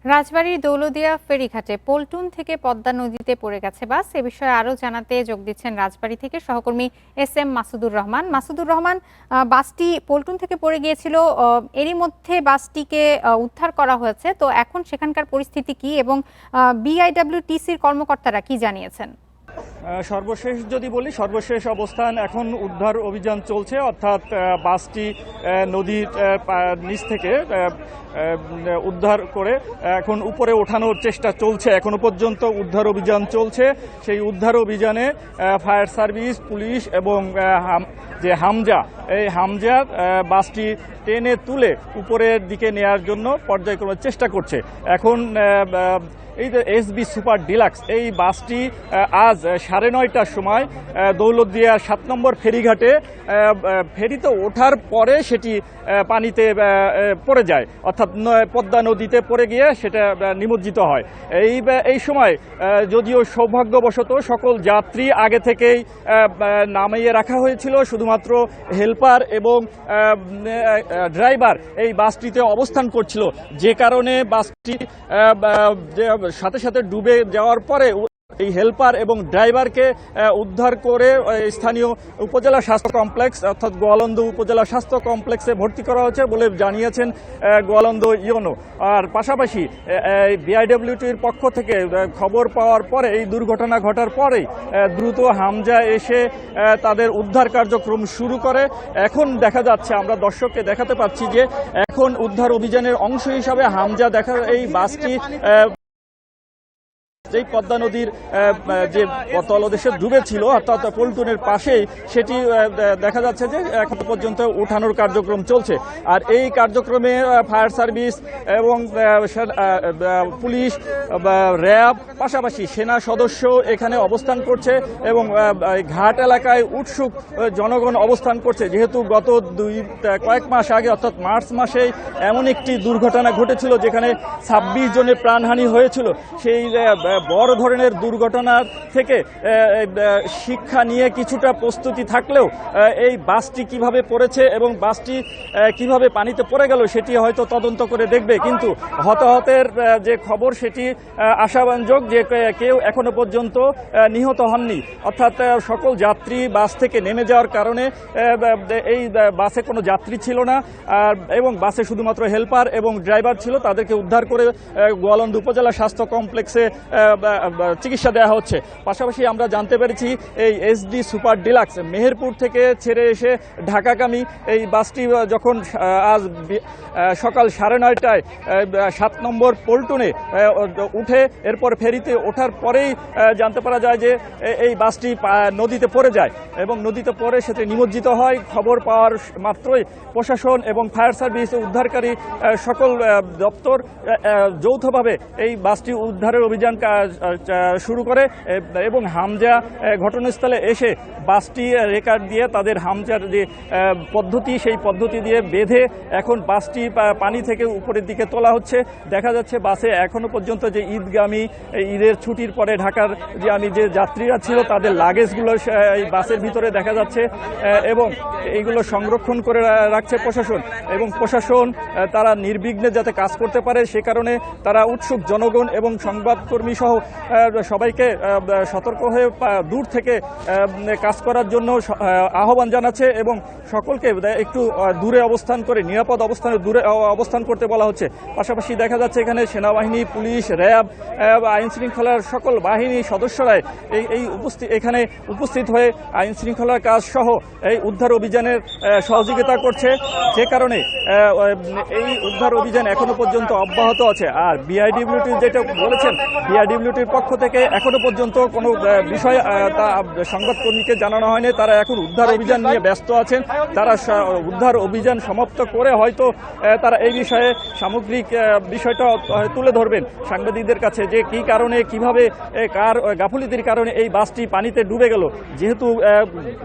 রাজবাড়ীর দৌলতদিয়া ফেরিঘাটে পল্টন থেকে পদ্মা নদীতে পড়ে গেছে বাস। এ বিষয়ে আরো জানাতে যোগ দিচ্ছেন রাজবাড়ী থেকে সহকর্মী এস.এম. মাসুদুর রহমান। মাসুদুর রহমান, বাসটি পল্টন থেকে পড়ে গিয়েছিল, এরই মধ্যে বাসটিকে উদ্ধার করা হয়েছে। তো এখন সেখানকার পরিস্থিতি কি এবং বিআইডব্লিউটিসির কর্মকর্তারা কি জানিয়েছেন? সর্বশেষ যদি বলি, সর্বশেষ অবস্থান এখন উদ্ধার অভিযান চলছে, অর্থাৎ বাসটি নদীর নিচ থেকে উদ্ধার করে এখন উপরে ওঠানোর চেষ্টা চলছে। এখনো পর্যন্ত উদ্ধার অভিযান চলছে। সেই উদ্ধার অভিযানে ফায়ার সার্ভিস, পুলিশ এবং যে হামজা, এই হামজার বাসটি টেনে তুলে উপরের দিকে নেয়ার জন্য পর্যায়ক্রমে চেষ্টা করছে। এখন এই যে এসবি সুপার ডিলাক্স, এই বাসটি আজ 9:30টার সময় দৌলতদিয়ার 7 নম্বর ফেরিঘাটে ফেরিতে ওঠার পরে সেটি পানিতে পড়ে যায়, অর্থাৎ পদ্মা নদীতে পড়ে গিয়ে সেটা নিমজ্জিত হয়। এই সময় যদিও সৌভাগ্যবশত সকল যাত্রী আগে থেকেই নামিয়ে রাখা হয়েছিল, শুধুমাত্র হেল্পার এবং ড্রাইভার এই বাসটিতে অবস্থান করছিল, যে কারণে বাসটি সাথে সাথে ডুবে যাওয়ার পরে এই হেল্পার এবং ড্রাইভারকে উদ্ধার করে স্থানীয় উপজেলা স্বাস্থ্য কমপ্লেক্স অর্থাৎ গোয়ালন্দ উপজেলা স্বাস্থ্য কমপ্লেক্সে ভর্তি করা হয়েছে বলে জানিয়েছেন গোয়ালন্দ ইউনো। আর পাশাপাশি বিআইডব্লিউটির পক্ষ থেকে খবর পাওয়ার পরে, এই দুর্ঘটনা ঘটার পরেই দ্রুত হামজা এসে তাদের উদ্ধার কার্যক্রম শুরু করে। এখন দেখা যাচ্ছে, আমরা দর্শককে দেখাতে পাচ্ছি যে এখন উদ্ধার অভিযানের অংশ হিসাবে হামজা এই বাসটি যেই পদ্মা নদীর যে তলদেশে ডুবেছিল অর্থাৎ পল্টনের পাশেই, সেটি দেখা যাচ্ছে যে এখন পর্যন্ত উঠানোর কার্যক্রম চলছে। আর এই কার্যক্রমে ফায়ার সার্ভিস এবং পুলিশ, র্যাব, পাশাপাশি সেনা সদস্য এখানে অবস্থান করছে এবং ঘাট এলাকায় উৎসুক জনগণ অবস্থান করছে, যেহেতু গত কয়েক মাস আগে অর্থাৎ মার্চ মাসেই এমন একটি দুর্ঘটনা ঘটেছিল যেখানে 26 জনের প্রাণহানি হয়েছিল। সেই বড় ধরনের দুর্ঘটনার থেকে শিক্ষা নিয়ে কিছুটা প্রস্তুতি থাকলেও এই বাসটি কিভাবে পড়েছে এবং বাসটি কিভাবে পানিতে পড়ে গেল সেটি হয়তো তদন্ত করে দেখবে। কিন্তু হতাহতের যে খবর সেটি আশাব্যঞ্জক, যে কেউ এখনো পর্যন্ত নিহত হননি, অর্থাৎ সকল যাত্রী বাস থেকে নেমে যাওয়ার কারণে এই বাসে কোনো যাত্রী ছিল না এবং বাসে শুধুমাত্র হেল্পার এবং ড্রাইভার ছিল। তাদেরকে উদ্ধার করে গোয়ালন্দ উপজেলা স্বাস্থ্য কমপ্লেক্সে চিকিৎসা দেওয়া হচ্ছে। পাশাপাশি আমরা জানতে পেরেছি এই এসডি সুপার ডিলাক্স মেহেরপুর থেকে ছেড়ে এসে ঢাকাগামী এই বাসটি যখন আজ সকাল 9:30টায় 7 নম্বর পল্টনে উঠে এরপর ফেরিতে ওঠার পরেই জানতে পারা যায় যে এই বাসটি নদীতে পড়ে যায় এবং নদীতে পড়ে সেটি নিমজ্জিত হয়। খবর পাওয়ার মাত্রই প্রশাসন এবং ফায়ার সার্ভিস, উদ্ধারকারী সকল দপ্তর যৌথভাবে এই বাসটি উদ্ধারের অভিযান শুরু করে এবং হামজা ঘটনাস্থলে এসে বাসটি রেকার দিয়ে তাদের হামজার যে পদ্ধতি, সেই পদ্ধতি দিয়ে বেঁধে এখন বাসটি পানি থেকে উপরের দিকে তোলা হচ্ছে। দেখা যাচ্ছে বাসে এখনো পর্যন্ত যে ঈদগামী, ঈদের ছুটির পরে ঢাকার যে যাত্রীরা ছিল তাদের লাগেজগুলো এই বাসের ভিতরে দেখা যাচ্ছে এবং এইগুলো সংরক্ষণ করে রাখছে প্রশাসন। এবং প্রশাসন তারা নির্বিঘ্নে যাতে কাজ করতে পারে সে কারণে তারা উৎসুক জনগণ এবং সংবাদকর্মী সহ সবাইকে সতর্ক হয়ে দূর থেকে কাজ করার জন্য আহ্বান জানাচ্ছে এবং সকলকে একটু দূরে অবস্থান করে, নিরাপদ অবস্থানে দূরে অবস্থান করতে বলা হচ্ছে। পাশাপাশি দেখা যাচ্ছে এখানে সেনাবাহিনী, পুলিশ, র্যাব, আইন শৃঙ্খলার সকল বাহিনী সদস্যরাই এখানে উপস্থিত হয়ে আইন শৃঙ্খলার কাজ সহ এই উদ্ধার অভিযানের সহযোগিতা করছে, যে কারণে এই উদ্ধার অভিযান এখনো পর্যন্ত অব্যাহত আছে। আর বিআইডব্লিউটি যেটা বলেছেন, বিআইডব্লিউটির পক্ষ থেকে এখনো পর্যন্ত কোনো বিষয় সংবাদকর্মীকে জানানো হয়নি। তারা এখন উদ্ধার অভিযান নিয়ে ব্যস্ত আছেন। তারা উদ্ধার অভিযান সমাপ্ত করে হয়তো তারা এই বিষয়ে সামগ্রিক বিষয়টা তুলে ধরবেন সাংবাদিকদের কাছে, যে কি কারণে, কিভাবে, কার গাফিলতির কারণে এই বাসটি পানিতে ডুবে গেল। যেহেতু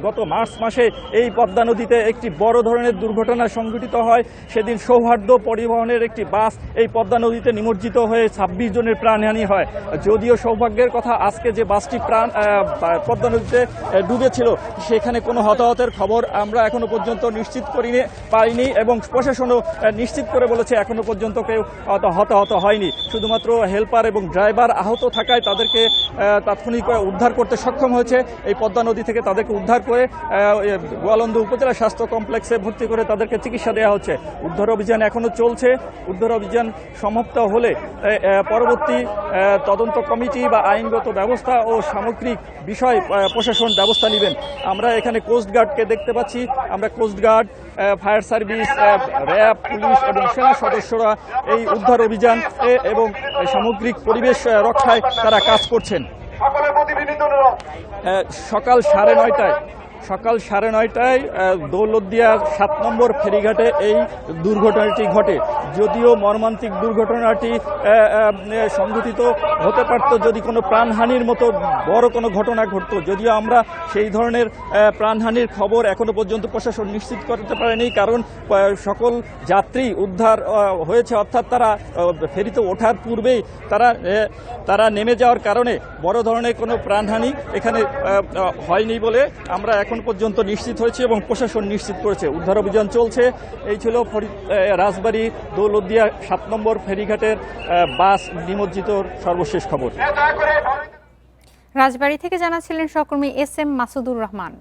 গত মার্চ মাসে এই পদ্মা নদীতে একটি বড় ধরনের দুর্ঘটনা সংঘটিত হয়, সেদিন সৌহার্দ্য পরিবহনের একটি বাস এই পদ্মা নদীতে নিমজ্জিত হয়ে 26 জনের প্রাণহানি হয়, যদিও সৌভাগ্যের কথা আজকে যে বাসটি পদ্মা নদীতে ডুবেছিল সেখানে কোনো হতাহতের খবর আমরা এখনো পর্যন্ত নিশ্চিত পারিনি এবং প্রশাসনও নিশ্চিত করে বলেছে এখনো পর্যন্ত কেউ হতাহত হয়নি। শুধুমাত্র হেলপার এবং ড্রাইভার আহত থাকায় তাদেরকে তাৎক্ষণিক উদ্ধার করতে সক্ষম হয়েছে। এই পদ্মা নদী থেকে তাদেরকে উদ্ধার করে গোয়ালন্দ উপজেলা স্বাস্থ্য কমপ্লেক্সে ভর্তি করে তাদেরকে চিকিৎসা দেওয়া হচ্ছে। উদ্ধার অভিযান এখনো চলছে। উদ্ধার অভিযান সমাপ্ত হলে পরবর্তী তদন্ত কমিটি বা আইনগত ব্যবস্থা ও সামগ্রিক বিষয় প্রশাসন ব্যবস্থা নেবেন। আমরা এখানে কোস্টগার্ডকে দেখতে পাচ্ছি। আমরা coast guard, fire service, RAB, police এবং সেনা সদস্যরা এই উদ্ধার অভিযান এবং সামগ্রিক পরিবেশ রক্ষায় তারা কাজ করছেন। সকাল 9:30টায় দৌলতদিয়ার 7 নম্বর ফেরিঘাটে এই দুর্ঘটনাটি ঘটে। যদিও মর্মান্তিক দুর্ঘটনাটি সংঘটিত হতে পারত যদি কোনো প্রাণহানির মতো বড় কোনো ঘটনা ঘটত, যদিও আমরা সেই ধরনের প্রাণহানির খবর এখনো পর্যন্ত প্রশাসন নিশ্চিত করতে পারেনি, কারণ সকল যাত্রী উদ্ধার হয়েছে, অর্থাৎ তারা ফেরিতে ওঠার পূর্বেই তারা নেমে যাওয়ার কারণে বড় ধরনের কোনো প্রাণহানি এখানে হয়নি বলে আমরা এখন পর্যন্ত নিশ্চিত হয়েছে এবং প্রশাসন নিশ্চিত করেছে। উদ্ধার অভিযান চলছে। এই ছিল রাজবাড়ী দৌলতদিয়া 7 নম্বর ফেরিঘাটের বাস নিমজ্জিতর সর্বশেষ খবর। রাজবাড়ী থেকে জানাচ্ছিলেন সহকর্মী SM মাসুদুর রহমান।